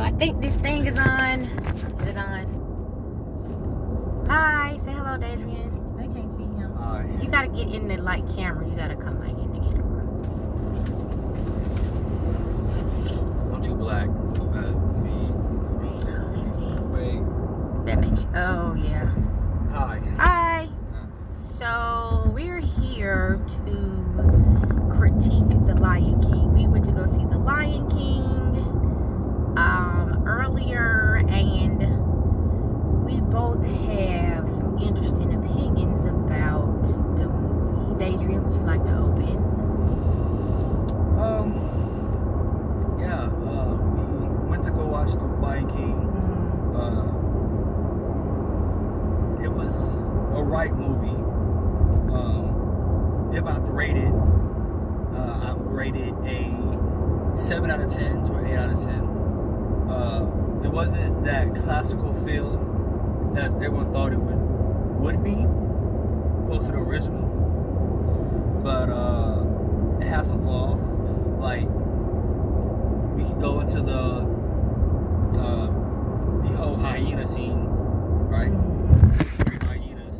I think this thing is on. Is it on? Hi, say hello, Adrian. They can't see him. Hi. You gotta get in the light camera. You gotta come like in the camera. I'm too black. Let's see. Wait. That makes you, oh yeah. Hi. Hi. So we're here to critique The Lion King. We went to go see The Lion King earlier, and we both have some interesting opinions about the movie. Adrian, would you like to open? We went to go watch The Lion King. It was a right movie. If I have to rate it, I would rate it a 7 out of 10 to an 8 out of 10. It wasn't that classical feel as everyone thought it would be, close to the original. But it has some flaws. Like, we can go into the whole hyena scene, right? 3 hyenas.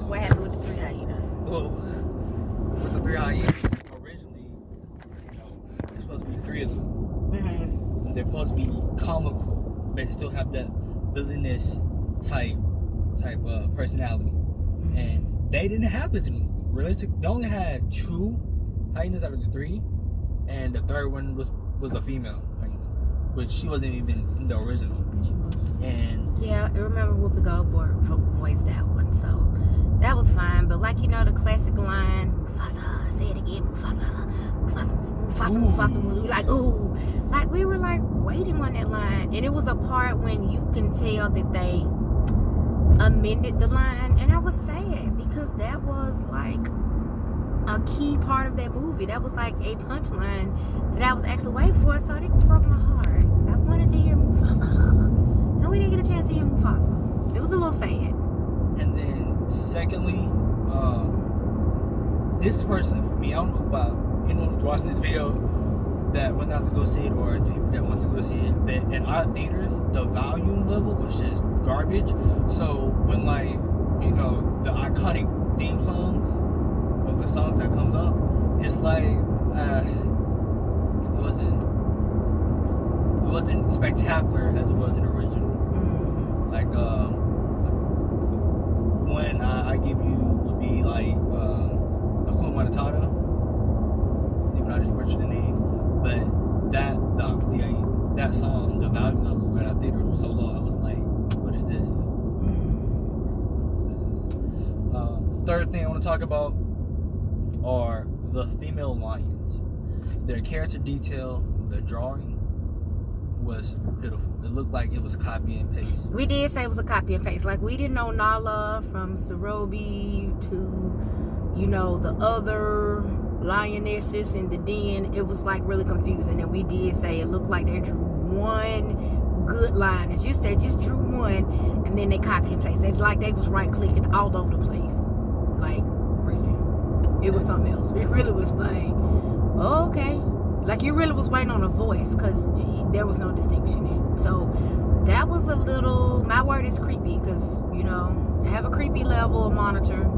What happened with the 3 hyenas? Well, with the 3 hyenas, originally, there's supposed to be 3 of them. They're supposed to be comical, but still have that villainous type personality. And they didn't have this in the movie. Realistic, they only had 2 hyenas out of the 3, and the third one was a female hyena, which she wasn't even in the original. And yeah, I remember Whoopi Goldberg voiced that one, so that was fine. But like, the classic line, Mufasa, say it again, Mufasa, Mufasa, Mufasa, Mufasa, Mufasa. Like, ooh, like we were like waiting on that line, and it was a part when you can tell that they amended the line, and I was sad because that was like a key part of that movie. That was like a punchline that I was actually waiting for, so it broke my heart. I wanted to hear Mufasa, and we didn't get a chance to hear Mufasa. It was a little sad. And then secondly, this personally for me, I don't know about anyone who's watching this video that went out to go see it or people that wants to go see it, that in our theaters the volume level was just garbage. So when the iconic theme songs or the songs that comes up, it's like it wasn't spectacular as it was in the original. Like one I give you would be like Hakuna Matata. Even though I just butchered the name, but that song, the volume level at our theater was so low. I was like, what is this? Third thing I want to talk about are the female lions. Their character detail, the drawing was pitiful. It looked like it was copy and paste. We did say it was a copy and paste. Like, we didn't know Nala from Sarobi to, the other lionesses in the den. It was like really confusing, and we did say it looked like they drew one good line. It's just they just drew one, and then they copy and paste. They was right clicking all over the place. Like, really, it was something else. It really was like, oh, okay. Like, you really was waiting on a voice because there was no distinction in it. So that was a little, my word is creepy because, I have a creepy level of monitor.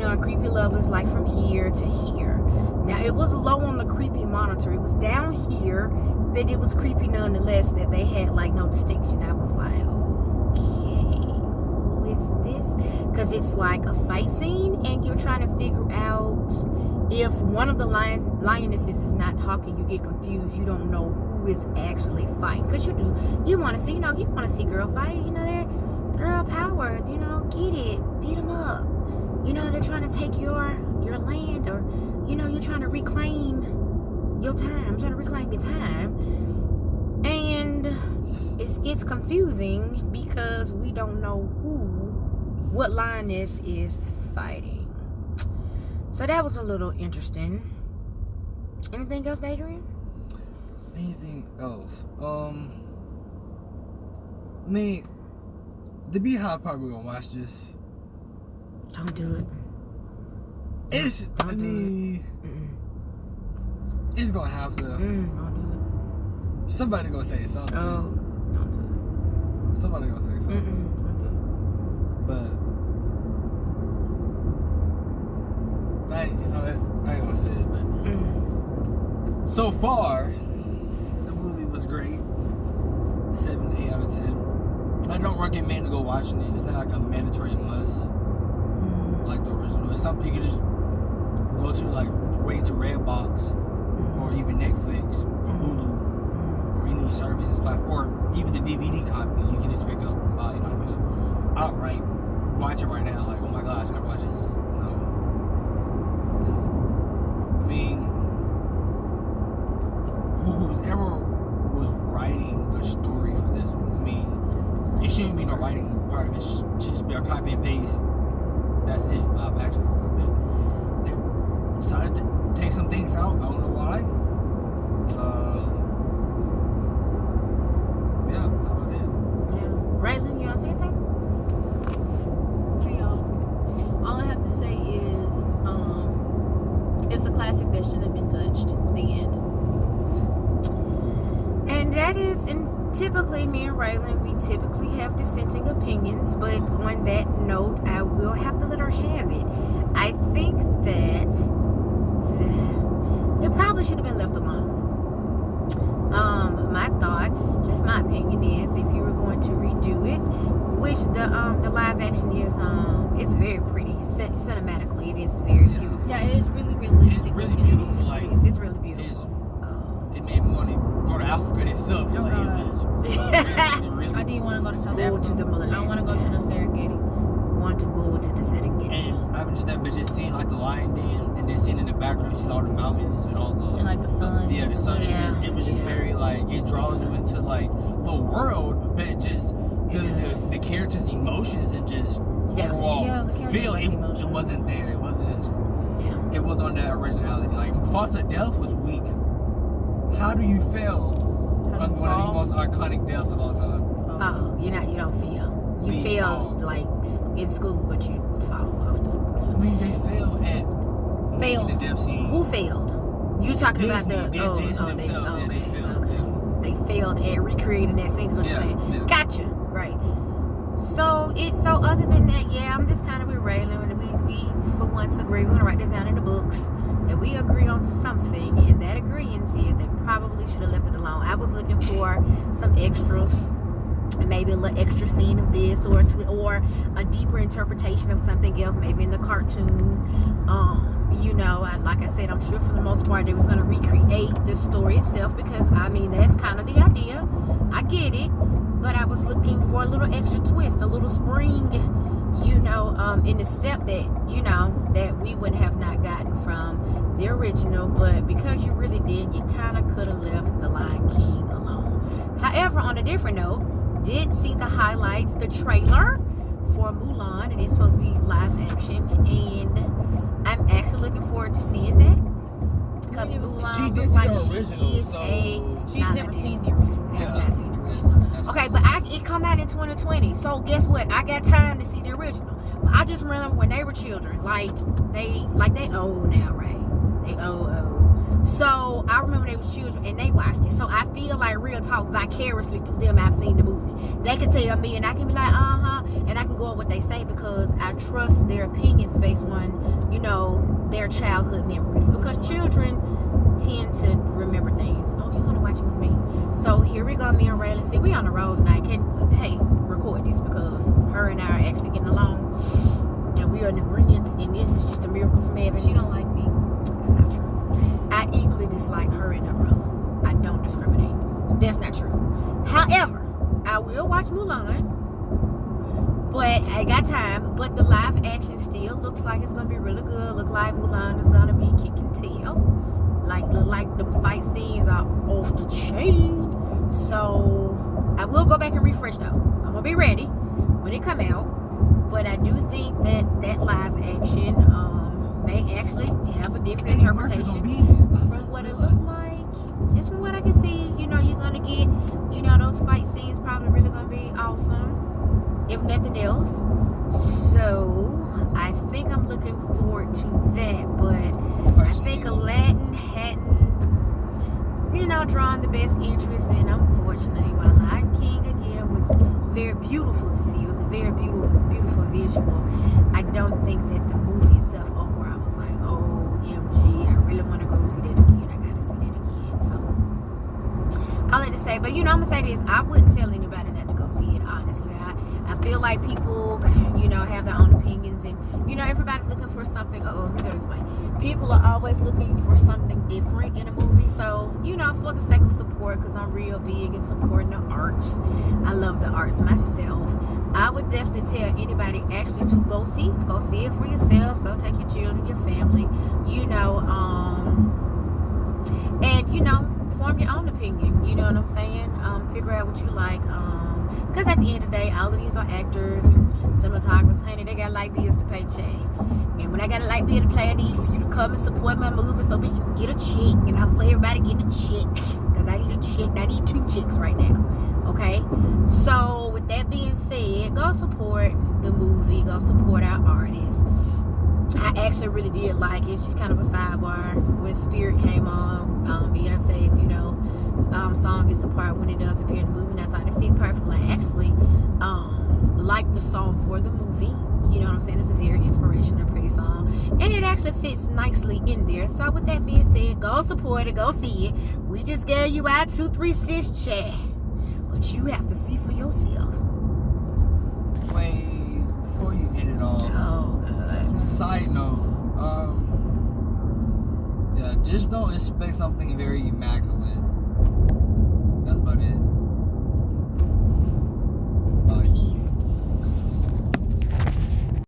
A creepy level is like from here to here. Now, it was low on the creepy monitor. It was down here, but it was creepy nonetheless that they had like no distinction. I was like, okay, who is this? Because it's like a fight scene and you're trying to figure out if one of the lionesses is not talking, you get confused. You don't know who is actually fighting. Because you want to see, you want to see girl fight. They're girl power. Get it. Beat them up. They're trying to take your land, or, you're trying to reclaim your time. Trying to reclaim your time. And it gets confusing because we don't know what lioness is fighting. So that was a little interesting. Anything else, Adrian? Anything else? The Beehive probably gonna watch this. Don't do it. It's gonna have to. Don't do Somebody gonna say something. Oh, Somebody gonna say something. But I ain't gonna say it. But so far, the movie was great. 7, 8 out of 10. I don't recommend to go watching it. It's not like a mandatory must, like the original. It's something you can just go to, like way to Redbox, or even Netflix, or Hulu, or any services platform, or even the DVD copy. You can just pick up and buy. You don't have to outright watch it right now. Like, oh my gosh, I gotta watch this. No. I mean, whoever was writing the story for this one, I mean, it shouldn't be no writing part of it. It should just be a copy and paste. That's it, live action for a bit. They decided to take some things out. I don't know why. Yeah, that's about it. Yeah. Raylan, you want to say anything? Hey y'all. All I have to say is, it's a classic that shouldn't have been touched. The end. And that is, and typically me and Raylan, we typically have dissenting opinions, but on that note, I will have to let her have it. I think that it probably should have been left alone. My thoughts, just my opinion is, if you were going to redo it, which the live action is, it's very pretty. Cinematically, it is very beautiful. Yeah, it is really realistic. It's really looking. beautiful. Like, It's really beautiful. it made me want to go to Africa itself. Oh, Like, God. it was really I didn't want to go to South Go Africa. to the motherland. I want to go to the Serengeti. Want to go to the Serengeti. And not even just that, but just seeing like the lion den, and then seeing in the background, you see all the mountains and all the And like the sun. Yeah, the sun. Yeah. It was just very like, it draws you into like the world, but just feeling the characters' emotions and just Yeah. overall Yeah, the characters feel like it. emotions. It wasn't there. It wasn't. Yeah. It was on that originality. Like Foster Death was weak. How do you fail How on do you one of the fall? most iconic deaths of all time? Fall. You don't fail. You We fail fall. like in school, but you fall off the I mean, they failed at Failed. the death scene. Who failed? You talking about Disney the themselves. Yeah, they failed. okay. They failed at recreating that scene. Is what you're Yeah, saying? yeah. Gotcha. Right. So other than that, yeah, I'm just kind of with Raylan. We for once agree. We're gonna write this down in the books that we agree on something, and that agreement is they probably should have left it alone. I was looking for some extras. And maybe a little extra scene of this, or a deeper interpretation of something else, maybe in the cartoon. Like I said, I'm sure for the most part they was going to recreate the story itself, because I mean that's kind of the idea. I get it, but I was looking for a little extra twist, a little spring, in the step that we would have not gotten from the original. But because you really did, you kind of could have left the Lion King alone. However, on a different note, did see the highlights, the trailer for Mulan, and it's supposed to be live action, and I'm actually looking forward to seeing that. Because We never seen- Mulan She did looks see like the she original, is so She's nah, never I seen didn't. the original. I have not seen the original. That's- Okay, but it come out in 2020, so guess what? I got time to see the original. But I just remember when they were children, like they old now, right? They old. So I remember they was children and they watched it. So I feel like, real talk, vicariously through them, I've seen the movie. They can tell me and I can be like, and I can go on what they say, because I trust their opinions based on, their childhood memories. Because children tend to remember things. Oh, you're gonna watch it with me. So here we go, me and Raylan. See, we on the road tonight. Hey, record this, because her and I are actually getting along. And we are in agreement, and this is just a miracle from heaven. She don't like me. It's not true. I equally dislike her and her brother. I don't discriminate. That's not true. However, I will watch Mulan, but I got time. But the live action still looks like it's gonna be really good. Look like Mulan is gonna be kicking tail. Like the fight scenes are off the chain. So I will go back and refresh though. I'm gonna be ready when it come out. But I do think that live action may actually have a different interpretation from what it looks like. Just from what I can see, you're gonna get, those fight scenes probably really gonna be awesome, if nothing else. So I think I'm looking forward to that. But I think Aladdin hadn't you know, drawing the best interest. And unfortunately, while Lion King again was very beautiful to see, it was a very beautiful visual. I don't think that the movie itself, where I was like, OMG, I really want to go see that again. I gotta see that again. So all I had to say, but you know, I'm gonna say this: I wouldn't tell anybody not to go see it. Honestly, I feel like people, you know, have their own opinions, and you know, everybody's looking for something. Let me go this way. People are always looking for something different in a movie. So, you know, for the sake of support, because I'm real big in supporting the arts. I love the arts myself. I would definitely tell anybody actually to go see it for yourself. Go take your children, your family, you know, and you know, form your own opinion. You know what I'm saying? Figure out what you like. Because at the end of the day, all of these are actors and cinematographers, honey. They got light bills to pay, check. And when I got a light bill to pay, I need for you to come and support my movie so we can get a check. And I'm for everybody getting a check. Because I need a check. I need 2 checks right now. Okay? So, with that being said, go support the movie. Go support our artists. I actually really did like it. It's just kind of a sidebar. When Spirit came on, Beyonce's, you know, song is the part when it does appear in the movie, and I thought it fit perfectly. I actually like the song for the movie. You know what I'm saying? It's a very inspirational, pretty song, and it actually fits nicely in there. So with that being said, go support it, go see it. We just gave you our 236 chat, but you have to see for yourself. Wait, before you end it off. Side note, yeah, just don't expect something very immaculate. That's about it.